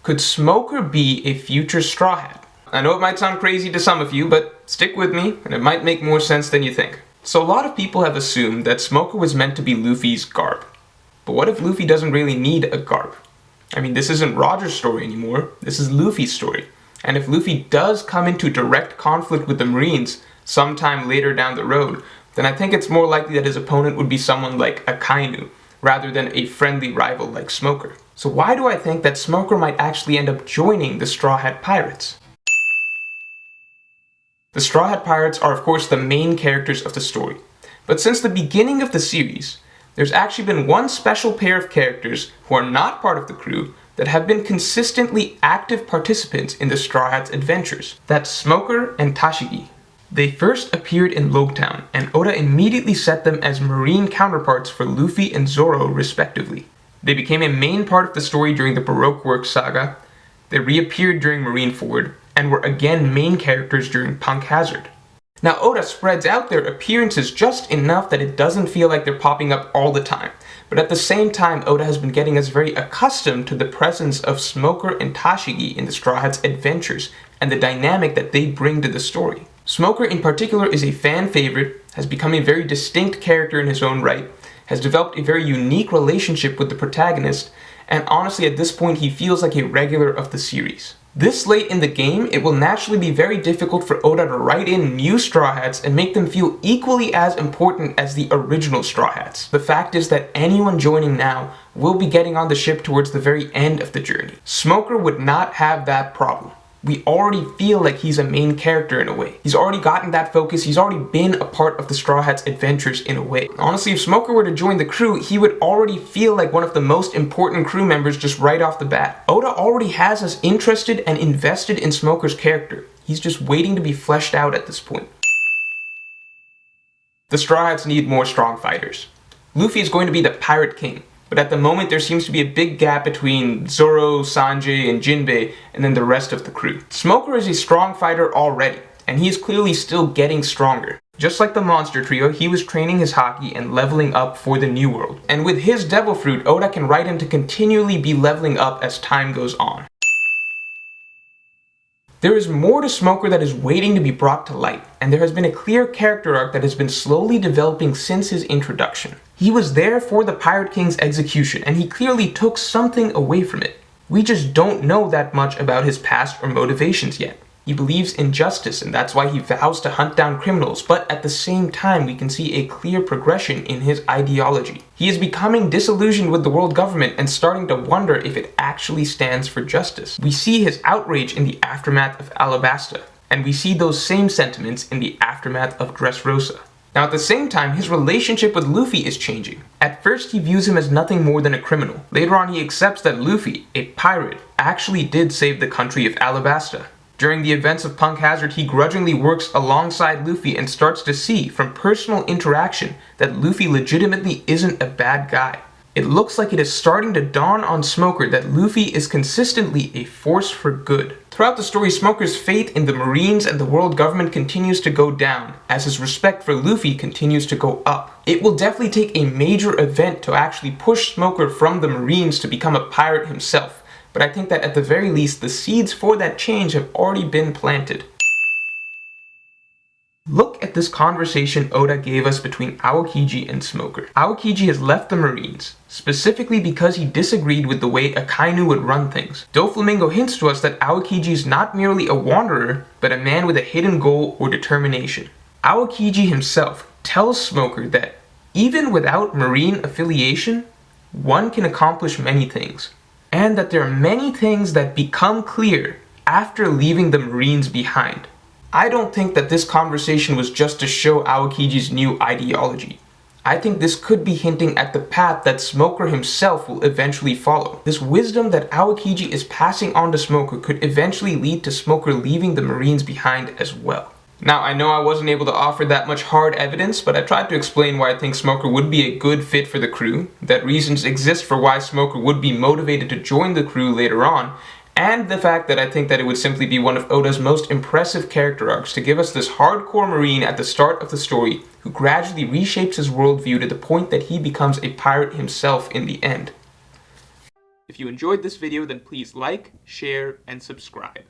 Could Smoker be a future Straw Hat? I know it might sound crazy to some of you, but stick with me, and it might make more sense than you think. So a lot of people have assumed that Smoker was meant to be Luffy's garb. But what if Luffy doesn't really need a garb? I mean, this isn't Roger's story anymore, this is Luffy's story. And if Luffy does come into direct conflict with the Marines sometime later down the road, then I think it's more likely that his opponent would be someone like Akainu, rather than a friendly rival like Smoker. So why do I think that Smoker might actually end up joining the Straw Hat Pirates? The Straw Hat Pirates are of course the main characters of the story, but since the beginning of the series, there's actually been one special pair of characters who are not part of the crew that have been consistently active participants in the Straw Hats' adventures. That's Smoker and Toshiki. They first appeared in Loguetown, and Oda immediately set them as Marine counterparts for Luffy and Zoro respectively. They became a main part of the story during the Baroque Works saga, they reappeared during Marineford, and were again main characters during Punk Hazard. Now Oda spreads out their appearances just enough that it doesn't feel like they're popping up all the time, but at the same time Oda has been getting us very accustomed to the presence of Smoker and Toshiki in the Straw Hats' adventures and the dynamic that they bring to the story. Smoker in particular is a fan favorite, has become a very distinct character in his own right, has developed a very unique relationship with the protagonist, and honestly at this point he feels like a regular of the series. This late in the game, it will naturally be very difficult for Oda to write in new Straw Hats and make them feel equally as important as the original Straw Hats. The fact is that anyone joining now will be getting on the ship towards the very end of the journey. Smoker would not have that problem. We already feel like he's a main character in a way. He's already gotten that focus, he's already been a part of the Straw Hats' adventures in a way. Honestly, if Smoker were to join the crew, he would already feel like one of the most important crew members just right off the bat. Oda already has us interested and invested in Smoker's character. He's just waiting to be fleshed out at this point. The Straw Hats need more strong fighters. Luffy is going to be the Pirate King. But at the moment there seems to be a big gap between Zoro, Sanjay, and Jinbei, and then the rest of the crew. Smoker is a strong fighter already, and he is clearly still getting stronger. Just like the Monster Trio, he was training his haki and leveling up for the New World. And with his Devil Fruit, Oda can write him to continually be leveling up as time goes on. There is more to Smoker that is waiting to be brought to light, and there has been a clear character arc that has been slowly developing since his introduction. He was there for the Pirate King's execution, and he clearly took something away from it. We just don't know that much about his past or motivations yet. He believes in justice, and that's why he vows to hunt down criminals, but at the same time we can see a clear progression in his ideology. He is becoming disillusioned with the world government and starting to wonder if it actually stands for justice. We see his outrage in the aftermath of Alabasta, and we see those same sentiments in the aftermath of Dressrosa. Now at the same time, his relationship with Luffy is changing. At first he views him as nothing more than a criminal. Later on he accepts that Luffy, a pirate, actually did save the country of Alabasta. During the events of Punk Hazard, he grudgingly works alongside Luffy and starts to see, from personal interaction, that Luffy legitimately isn't a bad guy. It looks like it is starting to dawn on Smoker that Luffy is consistently a force for good. Throughout the story, Smoker's faith in the Marines and the world government continues to go down, as his respect for Luffy continues to go up. It will definitely take a major event to actually push Smoker from the Marines to become a pirate himself. But I think that at the very least, the seeds for that change have already been planted. Look at this conversation Oda gave us between Aokiji and Smoker. Aokiji has left the Marines, specifically because he disagreed with the way Akainu would run things. Doflamingo hints to us that Aokiji is not merely a wanderer, but a man with a hidden goal or determination. Aokiji himself tells Smoker that even without Marine affiliation, one can accomplish many things. And that there are many things that become clear after leaving the Marines behind. I don't think that this conversation was just to show Aokiji's new ideology. I think this could be hinting at the path that Smoker himself will eventually follow. This wisdom that Aokiji is passing on to Smoker could eventually lead to Smoker leaving the Marines behind as well. Now, I know I wasn't able to offer that much hard evidence, but I tried to explain why I think Smoker would be a good fit for the crew, that reasons exist for why Smoker would be motivated to join the crew later on, and the fact that I think that it would simply be one of Oda's most impressive character arcs to give us this hardcore Marine at the start of the story who gradually reshapes his worldview to the point that he becomes a pirate himself in the end. If you enjoyed this video, then please like, share, and subscribe.